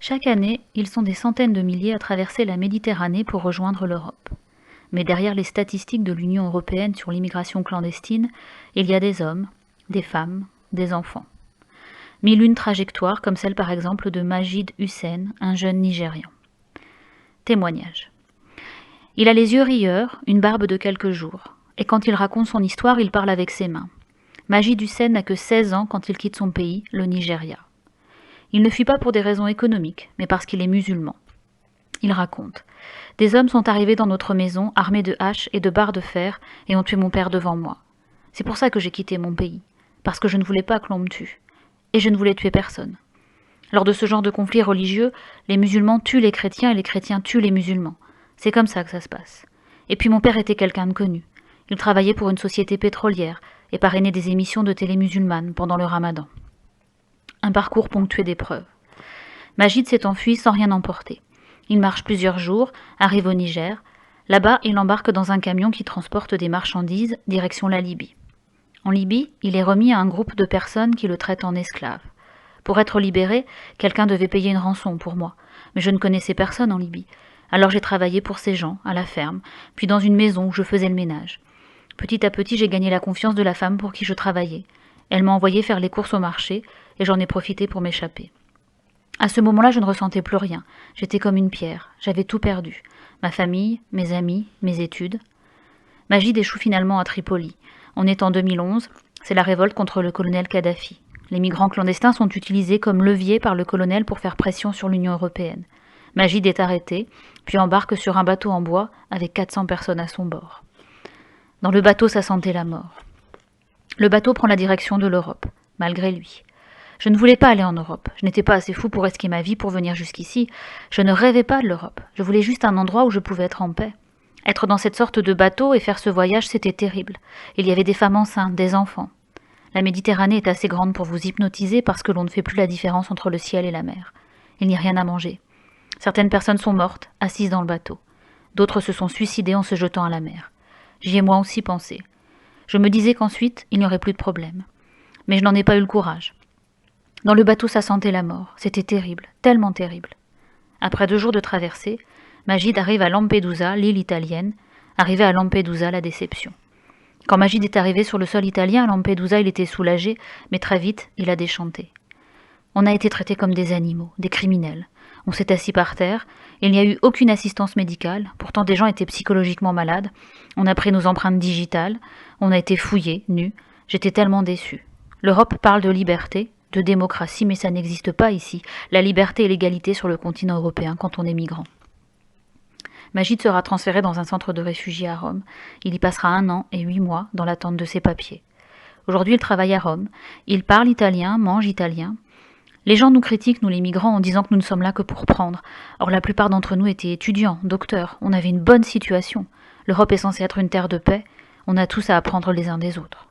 Chaque année, ils sont des centaines de milliers à traverser la Méditerranée pour rejoindre l'Europe. Mais derrière les statistiques de l'Union européenne sur l'immigration clandestine, il y a des hommes, des femmes, des enfants. Mille une trajectoires comme celle par exemple de Majid Hussein, un jeune Nigérian. Témoignage. Il a les yeux rieurs, une barbe de quelques jours, et quand il raconte son histoire, il parle avec ses mains. Majid Hussein n'a que 16 ans quand il quitte son pays, le Nigeria. Il ne fuit pas pour des raisons économiques, mais parce qu'il est musulman. Il raconte. Des hommes sont arrivés dans notre maison, armés de haches et de barres de fer, et ont tué mon père devant moi. C'est pour ça que j'ai quitté mon pays, parce que je ne voulais pas que l'on me tue. Et je ne voulais tuer personne. Lors de ce genre de conflit religieux, les musulmans tuent les chrétiens et les chrétiens tuent les musulmans. C'est comme ça que ça se passe. Et puis mon père était quelqu'un de connu. Il travaillait pour une société pétrolière et parrainait des émissions de télé musulmanes pendant le ramadan. Un parcours ponctué d'épreuves. Majid s'est enfui sans rien emporter. Il marche plusieurs jours, arrive au Niger. Là-bas, il embarque dans un camion qui transporte des marchandises, direction la Libye. En Libye, il est remis à un groupe de personnes qui le traitent en esclave. Pour être libéré, quelqu'un devait payer une rançon pour moi. Mais je ne connaissais personne en Libye. Alors j'ai travaillé pour ces gens, à la ferme, puis dans une maison où je faisais le ménage. Petit à petit, j'ai gagné la confiance de la femme pour qui je travaillais. Elle m'a envoyé faire les courses au marché, et j'en ai profité pour m'échapper. À ce moment-là, je ne ressentais plus rien. J'étais comme une pierre. J'avais tout perdu. Ma famille, mes amis, mes études. Majid échoue finalement à Tripoli. On est en 2011. C'est la révolte contre le colonel Kadhafi. Les migrants clandestins sont utilisés comme levier par le colonel pour faire pression sur l'Union européenne. Majid est arrêté, puis embarque sur un bateau en bois avec 400 personnes à son bord. Dans le bateau, ça sentait la mort. Le bateau prend la direction de l'Europe, malgré lui. Je ne voulais pas aller en Europe. Je n'étais pas assez fou pour risquer ma vie pour venir jusqu'ici. Je ne rêvais pas de l'Europe. Je voulais juste un endroit où je pouvais être en paix. Être dans cette sorte de bateau et faire ce voyage, c'était terrible. Il y avait des femmes enceintes, des enfants. La Méditerranée est assez grande pour vous hypnotiser parce que l'on ne fait plus la différence entre le ciel et la mer. Il n'y a rien à manger. Certaines personnes sont mortes, assises dans le bateau. D'autres se sont suicidées en se jetant à la mer. J'y ai moi aussi pensé. Je me disais qu'ensuite, il n'y aurait plus de problème. Mais je n'en ai pas eu le courage. Dans le bateau, ça sentait la mort. C'était terrible, tellement terrible. Après 2 jours de traversée, Majid arrive à Lampedusa, l'île italienne. Arrivé à Lampedusa, la déception. Quand Majid est arrivé sur le sol italien, à Lampedusa, il était soulagé, mais très vite, il a déchanté. On a été traités comme des animaux, des criminels. On s'est assis par terre, il n'y a eu aucune assistance médicale, pourtant des gens étaient psychologiquement malades. On a pris nos empreintes digitales, on a été fouillés, nus. J'étais tellement déçue. L'Europe parle de liberté, de démocratie, mais ça n'existe pas ici. La liberté et l'égalité sur le continent européen quand on est migrant. Majid sera transféré dans un centre de réfugiés à Rome. Il y passera 1 an et 8 mois dans l'attente de ses papiers. Aujourd'hui, il travaille à Rome. Il parle italien, mange italien. Les gens nous critiquent, nous les migrants, en disant que nous ne sommes là que pour prendre. Or, la plupart d'entre nous étaient étudiants, docteurs. On avait une bonne situation. L'Europe est censée être une terre de paix. On a tous à apprendre les uns des autres.